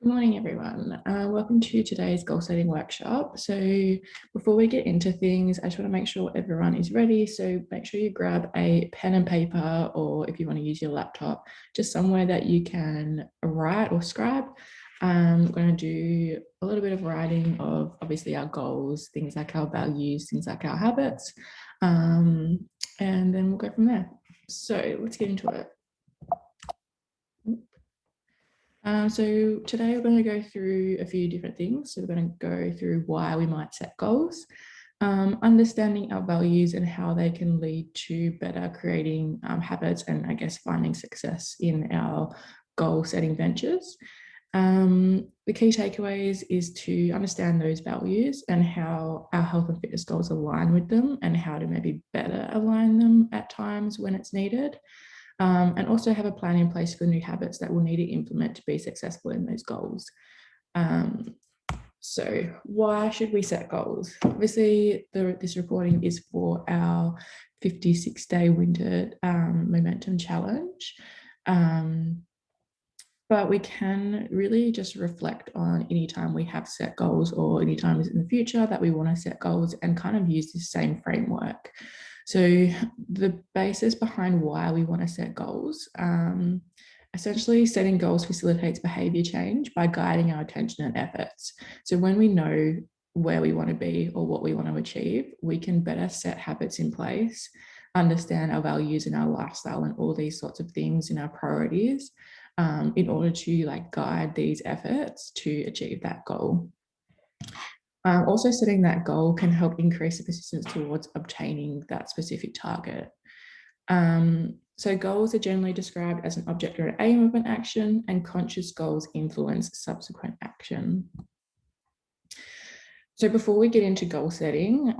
Good morning, everyone. Welcome to today's goal setting workshop. So before we get into things, I just want to make sure everyone is ready. So make sure you grab a pen and paper, or if you want to use your laptop, just somewhere that you can write or scribe. We're going to do a little bit of writing of obviously our goals, things like our values, things like our habits, and then we'll go from there. So let's get into it. So today we're going to go through a few different things. So we're going to go through why we might set goals, understanding our values and how they can lead to better creating habits and I guess finding success in our goal setting ventures. The key takeaways is to understand those values and how our health and fitness goals align with them and how to maybe better align them at times when it's needed. And also have a plan in place for new habits that we'll need to implement to be successful in those goals. So why should we set goals? Obviously, this recording is for our 56-day winter momentum challenge. But we can really just reflect on any time we have set goals or any times in the future that we want to set goals and kind of use the same framework. So the basis behind why we want to set goals, essentially setting goals facilitates behavior change by guiding our attention and efforts. So when we know where we want to be or what we want to achieve, we can better set habits in place, understand our values and our lifestyle and all these sorts of things in our priorities in order to guide these efforts to achieve that goal. Also setting that goal can help increase the persistence towards obtaining that specific target. So goals are generally described as an object or an aim of an action, and conscious goals influence subsequent action. So before we get into goal setting,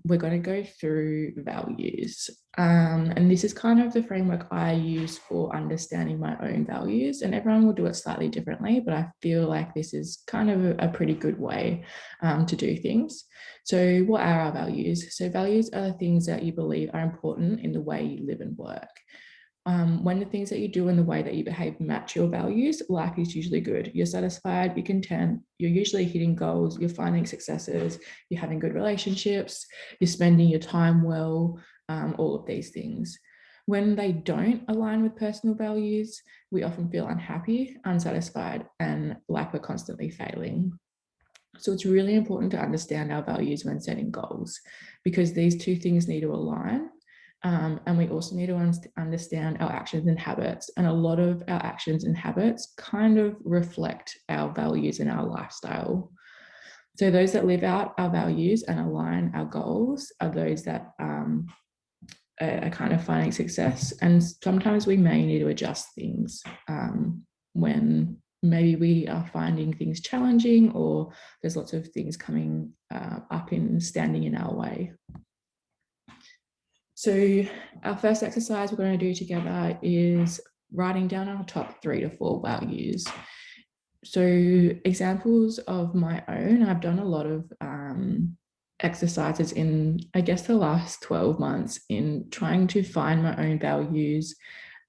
we're going to go through values. And this is kind of the framework I use for understanding my own values, and everyone will do it slightly differently, but I feel like this is kind of a pretty good way to do things. So what are our values? So values are the things that you believe are important in the way you live and work. When the things that you do and the way that you behave match your values, life is usually good. You're satisfied, you're content, you're usually hitting goals, you're finding successes, you're having good relationships, you're spending your time well, all of these things. When they don't align with personal values, we often feel unhappy, unsatisfied, and like we're constantly failing. So it's really important to understand our values when setting goals, because these two things need to align. And we also need to understand our actions and habits. And a lot of our actions and habits kind of reflect our values and our lifestyle. So those that live out our values and align our goals are those that are kind of finding success. And sometimes we may need to adjust things when maybe we are finding things challenging or there's lots of things coming up and standing in our way. So our first exercise we're going to do together is writing down our top 3 to 4 values. So examples of my own, I've done a lot of exercises in, I guess, the last 12 months in trying to find my own values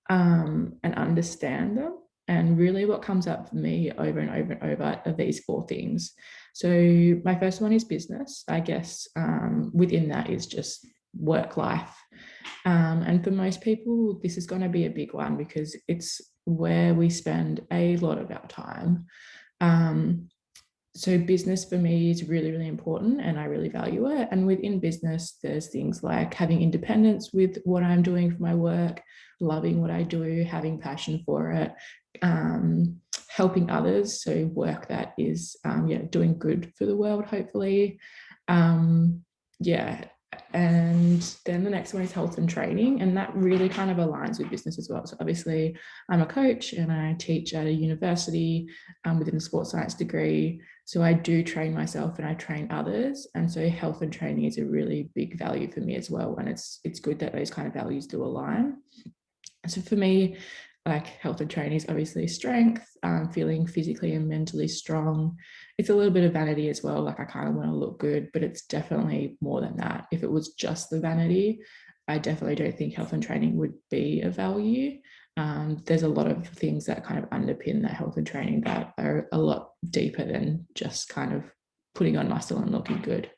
and understand them. And really what comes up for me over and over and over are these 4 things. So my first one is business. I guess within that is just work life. And for most people, this is going to be a big one because it's where we spend a lot of our time. So business for me is really, really important and I really value it. And within business, there's things like having independence with what I'm doing for my work, loving what I do, having passion for it, helping others. So work that is doing good for the world, hopefully. And then the next one is health and training, and that really kind of aligns with business as well. So obviously I'm a coach and I teach at a university within a sports science degree, so I do train myself and I train others, and so health and training is a really big value for me as well, and it's good that those kind of values do align. So for me, like health and training is obviously strength, feeling physically and mentally strong. It's a little bit of vanity as well. Like I kind of want to look good, but it's definitely more than that. If it was just the vanity, I definitely don't think health and training would be a value. there's a lot of things that kind of underpin that health and training that are a lot deeper than just kind of putting on muscle and looking good.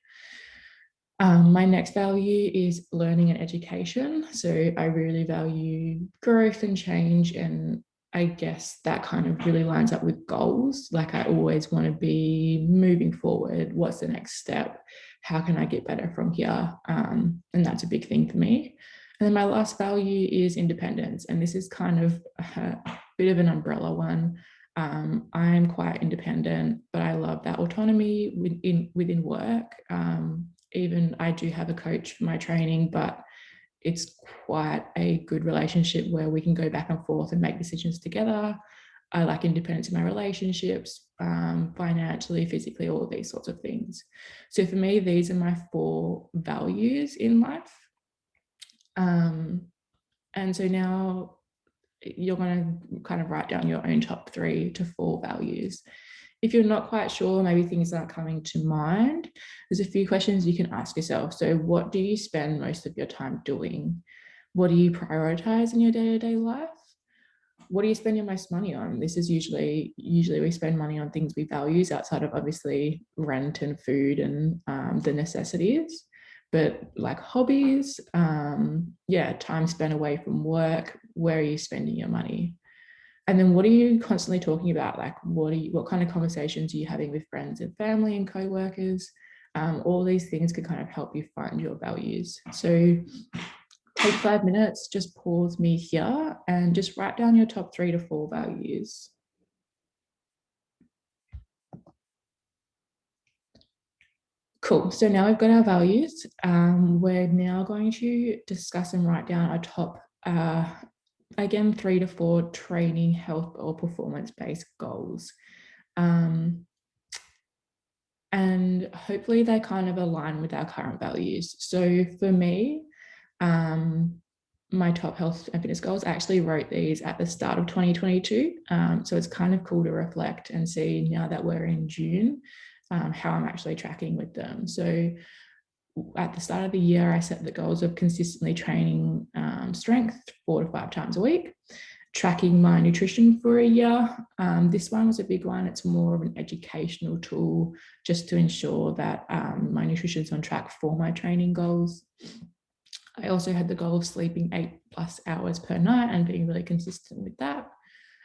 My next value is learning and education. So I really value growth and change, and I guess that kind of really lines up with goals. Like I always want to be moving forward. What's the next step? How can I get better from here? And that's a big thing for me. And then my last value is independence. And this is kind of a bit of an umbrella one. I'm quite independent, but I love that autonomy within work. Even I do have a coach for my training, but it's quite a good relationship where we can go back and forth and make decisions together. I like independence in my relationships, financially, physically, all of these sorts of things. So for me, these are my 4 values in life. And so now you're going to kind of write down your own top 3 to 4 values. If you're not quite sure, maybe things aren't coming to mind, there's a few questions you can ask yourself. So what do you spend most of your time doing? What do you prioritize in your day-to-day life? What do you spend your most money on? This is usually we spend money on things we value outside of obviously rent and food and the necessities, but like hobbies, time spent away from work. Where are you spending your money? And then what are you constantly talking about? Like what kind of conversations are you having with friends and family and co-workers? All these things could kind of help you find your values. So take 5 minutes, just pause me here and just write down your top 3 to 4 values. Cool. So now we've got our values. We're now going to discuss and write down our top, again, 3 to 4 training, health, or performance-based goals. And hopefully they kind of align with our current values. So for me, my top health and fitness goals, I actually wrote these at the start of 2022. So it's kind of cool to reflect and see now that we're in June, how I'm actually tracking with them. So at the start of the year, I set the goals of consistently training strength 4 to 5 times a week, tracking my nutrition for a year. This one was a big one. It's more of an educational tool just to ensure that my nutrition is on track for my training goals. I also had the goal of sleeping 8+ hours per night and being really consistent with that.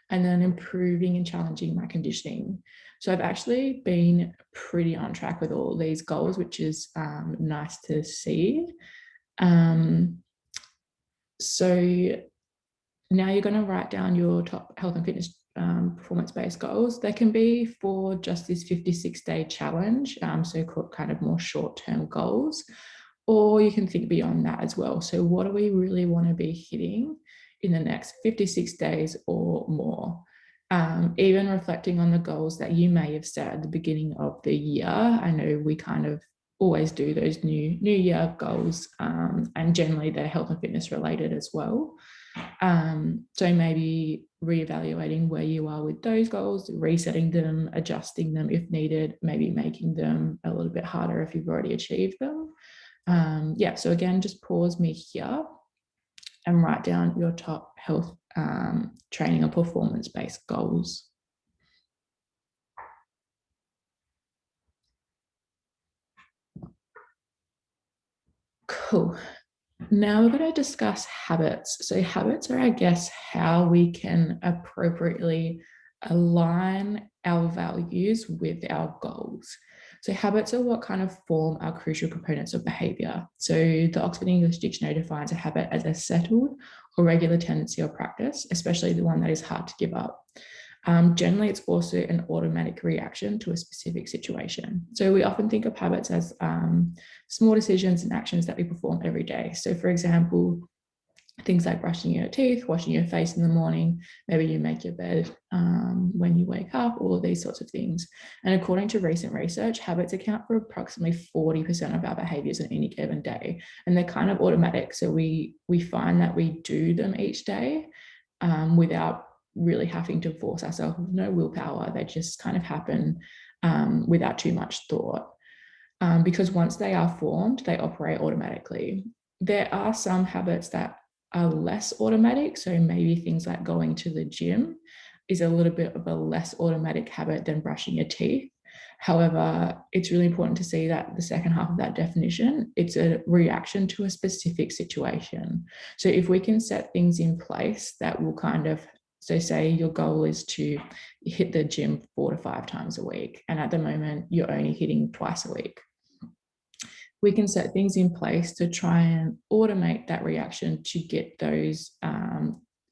And then improving and challenging my conditioning. So I've actually been pretty on track with all these goals, which is nice to see. So now you're going to write down your top health and fitness performance-based goals. They can be for just this 56-day challenge, so kind of more short-term goals, or you can think beyond that as well. So what do we really want to be hitting in the next 56 days or more? Even reflecting on the goals that you may have set at the beginning of the year. I know we kind of always do those new year goals, and generally they're health and fitness related as well. So maybe reevaluating where you are with those goals, resetting them, adjusting them if needed, maybe making them a little bit harder if you've already achieved them. So again, just pause me here and write down your top health, training or performance-based goals. Cool. Now we're going to discuss habits. So habits are, I guess, how we can appropriately align our values with our goals. So habits are what kind of form our crucial components of behavior. So the Oxford English Dictionary defines a habit as a settled or regular tendency or practice, especially the one that is hard to give up. Generally, it's also an automatic reaction to a specific situation. So we often think of habits as small decisions and actions that we perform every day. So for example, things like brushing your teeth, washing your face in the morning, maybe you make your bed when you wake up, all of these sorts of things. And according to recent research, habits account for approximately 40% of our behaviors on any given day. And they're kind of automatic. So we find that we do them each day without really having to force ourselves, no willpower. They just kind of happen without too much thought. Because once they are formed, they operate automatically. There are some habits that are less automatic. So maybe things like going to the gym is a little bit of a less automatic habit than brushing your teeth. However, it's really important to see that the second half of that definition, it's a reaction to a specific situation. So if we can set things in place that will kind of, so say your goal is to hit the gym 4 to 5 times a week, and at the moment you're only hitting twice a week. We can set things in place to try and automate that reaction to get those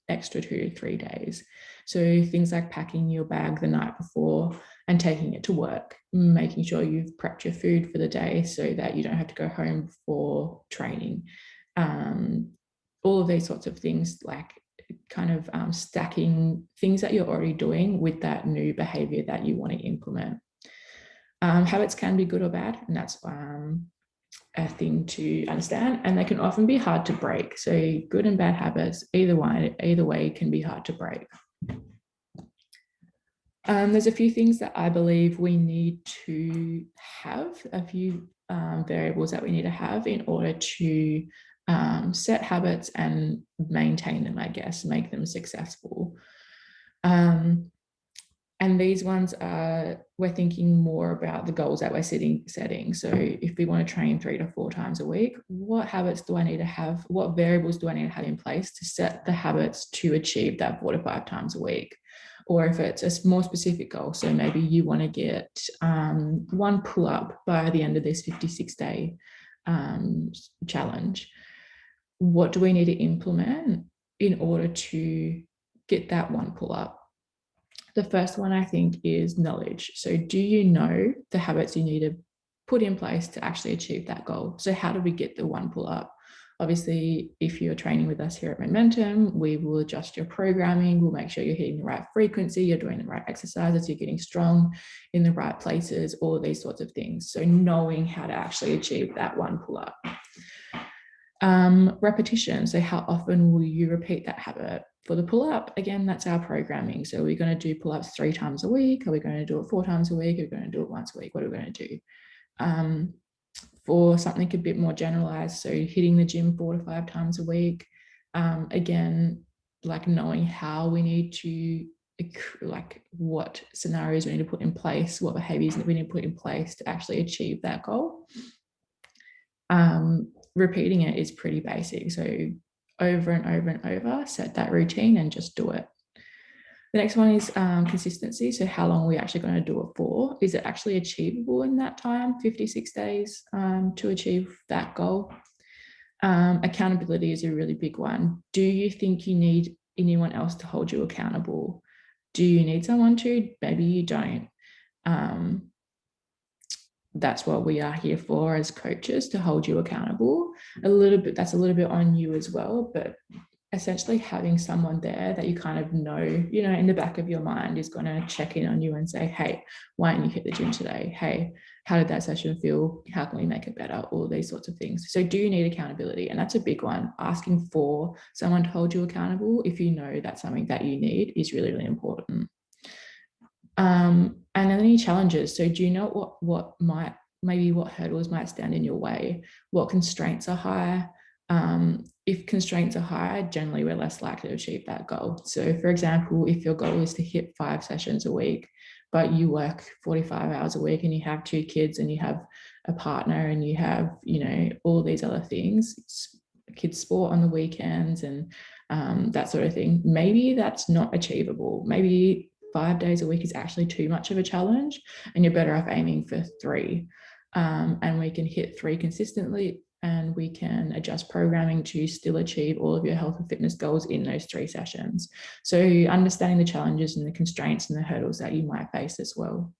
extra 2 to 3 days. So things like packing your bag the night before and taking it to work, making sure you've prepped your food for the day so that you don't have to go home for training. All of these sorts of things, like kind of stacking things that you're already doing with that new behavior that you want to implement. Habits can be good or bad, and that's a thing to understand, and they can often be hard to break. So good and bad habits, either way can be hard to break. There's a few things that I believe we need to have, a few variables that we need to have in order to set habits and maintain them, I guess, make them successful. And these ones are, we're thinking more about the goals that we're setting. So if we want to train 3 to 4 times a week, what habits do I need to have? What variables do I need to have in place to set the habits to achieve that 4 to 5 times a week? Or if it's a more specific goal, so maybe you want to get 1 pull-up by the end of this 56-day challenge. What do we need to implement in order to get that 1 pull-up? The first one, I think, is knowledge. So do you know the habits you need to put in place to actually achieve that goal? So how do we get the 1 pull-up? Obviously, if you're training with us here at Momentum, we will adjust your programming. We'll make sure you're hitting the right frequency, you're doing the right exercises, you're getting strong in the right places, all of these sorts of things. So knowing how to actually achieve that 1 pull-up. Repetition. So how often will you repeat that habit? For the pull-up, again, that's our programming. So we're going to do pull-ups 3 times a week. Are we going to do it 4 times a week? Are we going to do it once a week? What are we going to do? For something a bit more generalized, so hitting the gym 4 to 5 times a week. Again, like knowing how we need to, like what scenarios we need to put in place, what behaviors we need to put in place to actually achieve that goal. Repeating it is pretty basic. So over and over and over, set that routine and just do it. The next one is consistency. So how long are we actually going to do it for? Is it actually achievable in that time, 56 days, to achieve that goal? Accountability is a really big one. Do you think you need anyone else to hold you accountable? Do you need someone to? Maybe you don't. That's what we are here for as coaches, to hold you accountable. That's a little bit on you as well, but essentially having someone there that you kind of know, in the back of your mind is going to check in on you and say, hey, why didn't you hit the gym today? Hey, how did that session feel? How can we make it better? All these sorts of things. So do you need accountability? And that's a big one. Asking for someone to hold you accountable, if you know that's something that you need, is really, really important. And then any challenges. So do you know what hurdles might stand in your way? What constraints are high? If constraints are high, generally we're less likely to achieve that goal. So for example, if your goal is to hit 5 sessions a week, but you work 45 hours a week and you have 2 kids and you have a partner and you have, all these other things, kids sport on the weekends and that sort of thing, maybe that's not achievable. Maybe 5 days a week is actually too much of a challenge and you're better off aiming for 3. And we can hit 3 consistently, and we can adjust programming to still achieve all of your health and fitness goals in those 3 sessions. So understanding the challenges and the constraints and the hurdles that you might face as well.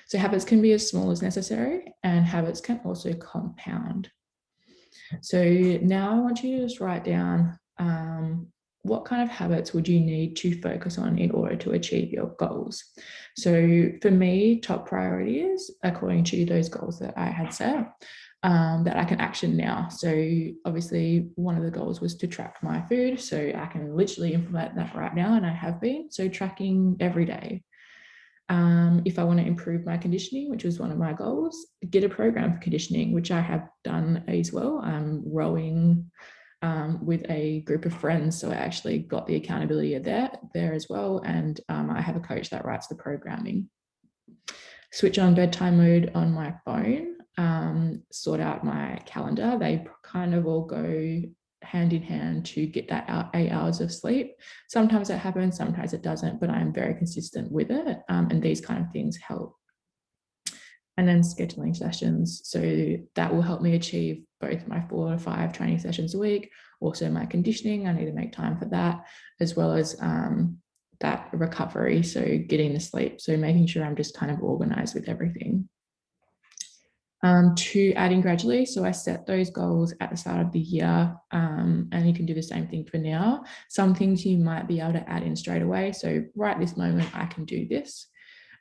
So habits can be as small as necessary, and habits can also compound. So now I want you to just write down what kind of habits would you need to focus on in order to achieve your goals? So for me, top priority is, according to those goals that I had set, that I can action now. So obviously one of the goals was to track my food. So I can literally implement that right now, and I have been. So tracking every day. If I want to improve my conditioning, which was one of my goals, get a program for conditioning, which I have done as well. Rowing, with a group of friends. So I actually got the accountability there as well. And I have a coach that writes the programming. Switch on bedtime mode on my phone, sort out my calendar. They kind of all go hand in hand to get that 8 hours of sleep. Sometimes it happens, sometimes it doesn't, but I'm very consistent with it. And these kind of things help. And then scheduling sessions. So that will help me achieve both my 4 to 5 training sessions a week, also my conditioning. I need to make time for that, as well as that recovery. So getting the sleep. So making sure I'm just kind of organized with everything. To adding gradually. So I set those goals at the start of the year, and you can do the same thing for now. Some things you might be able to add in straight away. So right this moment, I can do this.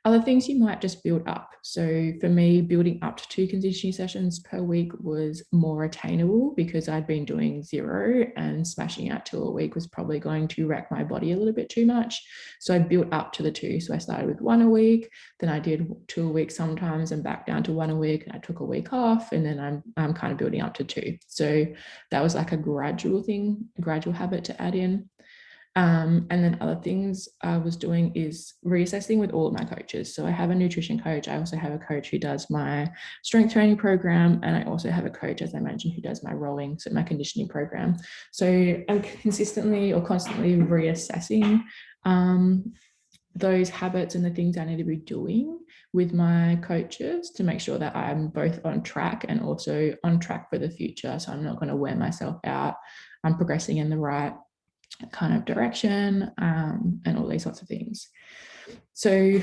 Other things you might just build up. So for me, building up to 2 conditioning sessions per week was more attainable because I'd been doing 0, and smashing out 2 a week was probably going to wreck my body a little bit too much. So I built up to the 2. So I started with 1 a week, then I did 2 a week sometimes and back down to 1 a week, and I took a week off, and then I'm kind of building up to 2. So that was like a gradual habit to add in. And then other things I was doing is reassessing with all of my coaches. So I have a nutrition coach. I also have a coach who does my strength training program. And I also have a coach, as I mentioned, who does my rowing, so my conditioning program. So I'm consistently or constantly reassessing those habits and the things I need to be doing with my coaches to make sure that I'm both on track and also on track for the future. So I'm not going to wear myself out. I'm progressing in the right kind of direction, and all these sorts of things. So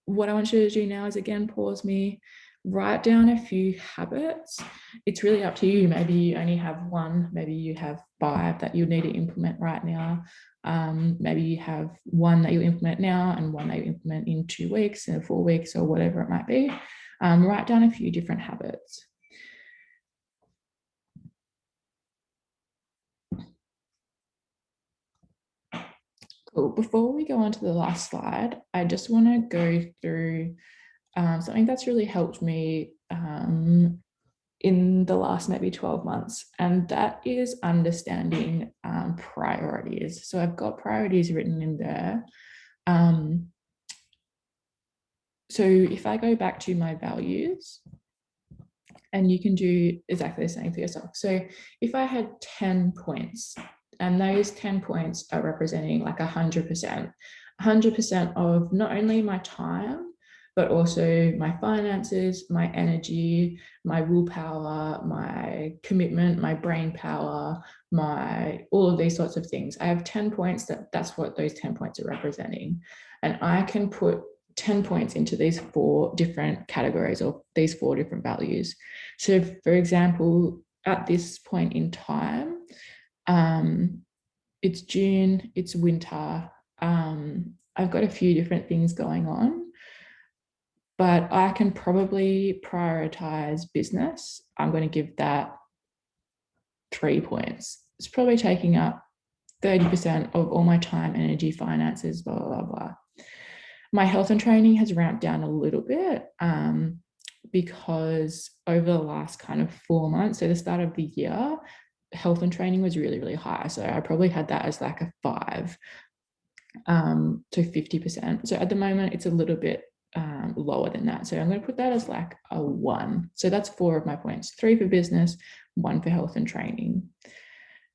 what I want you to do now is, again, pause me, write down a few habits. It's really up to you. Maybe you only have 1, maybe you have 5 that you need to implement right now. Maybe you have 1 that you implement now and 1 that you implement in 2 weeks and 4 weeks or whatever it might be. Write down a few different habits. Cool. Before we go on to the last slide, I just want to go through something that's really helped me in the last maybe 12 months, and that is understanding priorities. So I've got priorities written in there. So if I go back to my values, and you can do exactly the same for yourself. So if I had 10 points, and those 10 points are representing like 100% of not only my time, but also my finances, my energy, my willpower, my commitment, my brain power, all of these sorts of things. I have 10 points that's what those 10 points are representing. And I can put 10 points into these 4 different categories or these 4 different values. So for example, at this point in time, it's June, it's winter. I've got a few different things going on, but I can probably prioritize business. I'm going to give that 3 points. It's probably taking up 30% of all my time, energy, finances, blah, blah, blah. My health and training has ramped down a little bit because over the last kind of 4 months, so the start of the year, health and training was really, really high. So I probably had that as like a 5 to 50%. So at the moment, it's a little bit lower than that. So I'm going to put that as like a 1. So that's 4 of my points, 3 for business, 1 for health and training.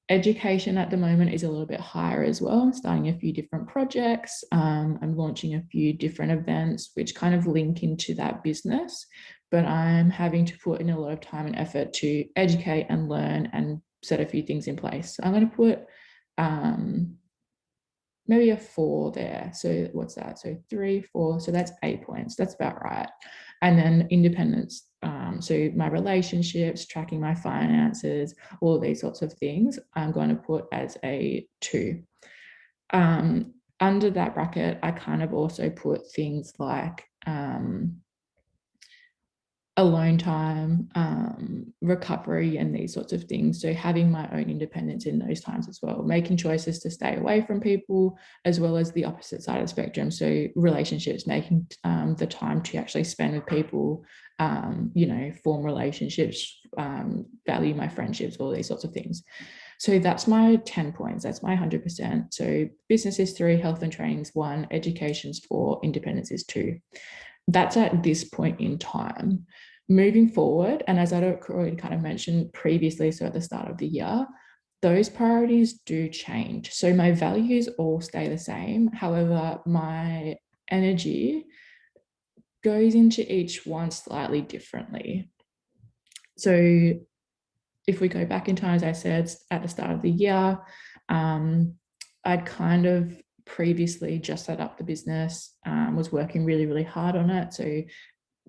Education at the moment is a little bit higher as well. I'm starting a few different projects. I'm launching a few different events, which kind of link into that business, but I'm having to put in a lot of time and effort to educate and learn and set a few things in place. So I'm going to put maybe a 4 there. So what's that? So 3, 4. So that's 8 points. That's about right. And then independence. So my relationships, tracking my finances, all of these sorts of things, I'm going to put as a 2. Under that bracket, I kind of also put things like alone time, recovery, and these sorts of things. So having my own independence in those times as well, making choices to stay away from people, as well as the opposite side of the spectrum. So relationships, making the time to actually spend with people, form relationships, value my friendships, all these sorts of things. So that's my 10 points. That's my 100%. So business is 3, health and training is 1, education's 4, independence is 2. That's at this point in time. Moving forward, and as I already kind of mentioned previously, so at the start of the year, those priorities do change. So my values all stay the same. However, my energy goes into each one slightly differently. So if we go back in time, as I said, at the start of the year, I'd kind of previously just set up the business, was working really, really hard on it. So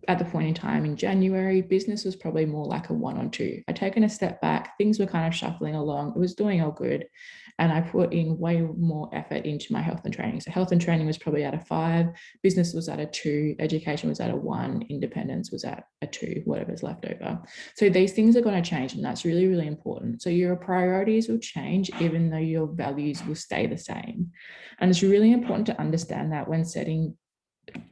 at the point in time in January, business was probably more like a 1 or 2. I'd taken a step back, things were kind of shuffling along, it was doing all good. And I put in way more effort into my health and training. So health and training was probably at a 5, business was at a 2, education was at a 1, independence was at a 2, whatever's left over. So these things are going to change, and that's really, really important. So your priorities will change even though your values will stay the same. And it's really important to understand that when setting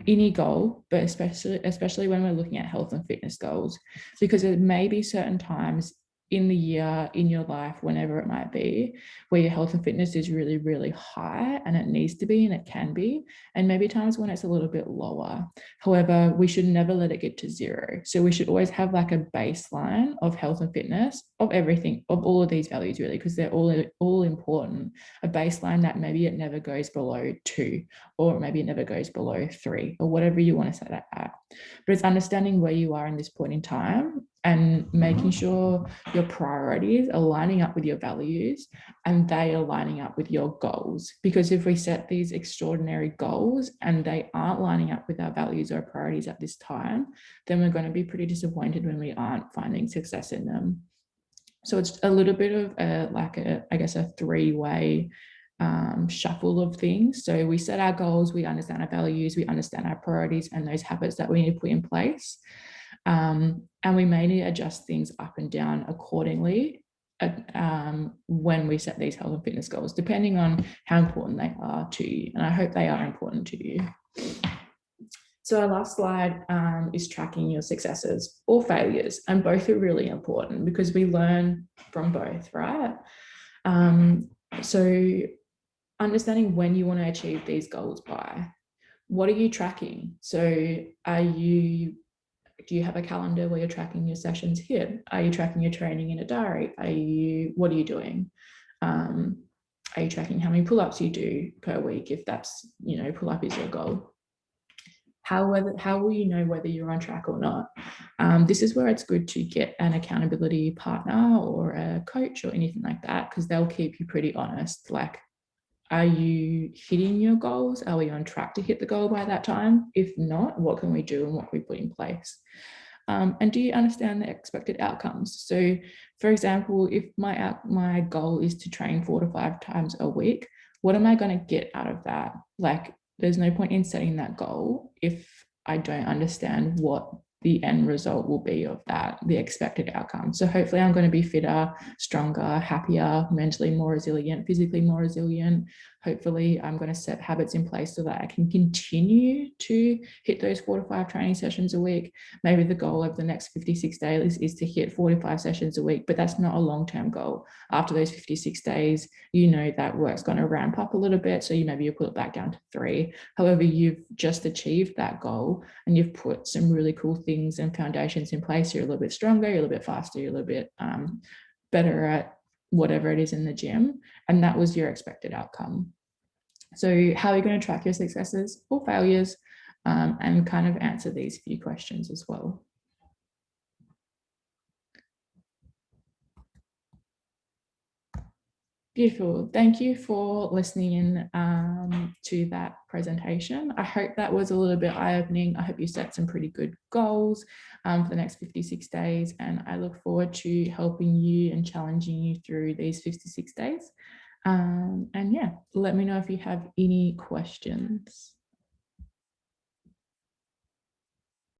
any goal, but especially when we're looking at health and fitness goals, because there may be certain times in the year, in your life, whenever it might be, where your health and fitness is really, really high, and it needs to be and it can be, and maybe times when it's a little bit lower. However, we should never let it get to 0. So we should always have like a baseline of health and fitness, of everything, of all of these values really, because they're all important. A baseline that maybe it never goes below 2, or maybe it never goes below 3, or whatever you want to set it at. But it's understanding where you are in this point in time and making sure your priorities are lining up with your values and they are lining up with your goals. Because if we set these extraordinary goals and they aren't lining up with our values or priorities at this time, then we're going to be pretty disappointed when we aren't finding success in them. So it's a little bit of a 3-way shuffle of things. So we set our goals, we understand our values, we understand our priorities and those habits that we need to put in place. And we may need to adjust things up and down accordingly when we set these health and fitness goals, depending on how important they are to you. And I hope they are important to you. So our last slide is tracking your successes or failures, and both are really important because we learn from both, right? So understanding when you want to achieve these goals by. What are you tracking? So do you have a calendar where you're tracking your sessions hit? Are you tracking your training in a diary? What are you doing? Are you tracking how many pull-ups you do per week, if that's, pull-up is your goal? How will you know whether you're on track or not? This is where it's good to get an accountability partner or a coach or anything like that, because they'll keep you pretty honest. Like, are you hitting your goals? Are we on track to hit the goal by that time? If not, what can we do and what can we put in place? And do you understand the expected outcomes? So, for example, if my goal is to train 4 to 5 times a week, what am I going to get out of that? Like, there's no point in setting that goal if I don't understand what the end result will be of that, the expected outcome. So hopefully I'm going to be fitter, stronger, happier, mentally more resilient, physically more resilient. Hopefully I'm going to set habits in place so that I can continue to hit those 4 to 5 training sessions a week. Maybe the goal of the next 56 days is to hit 45 sessions a week, but that's not a long-term goal. After those 56 days, that work's going to ramp up a little bit. So maybe you put it back down to 3. However, you've just achieved that goal and you've put some really cool things and foundations in place. You're a little bit stronger, you're a little bit faster, you're a little bit better at whatever it is in the gym. And that was your expected outcome. So how are you going to track your successes or failures, and kind of answer these few questions as well? Beautiful. Thank you for listening in to that presentation. I hope that was a little bit eye-opening. I hope you set some pretty good goals for the next 56 days, and I look forward to helping you and challenging you through these 56 days. And yeah, let me know if you have any questions.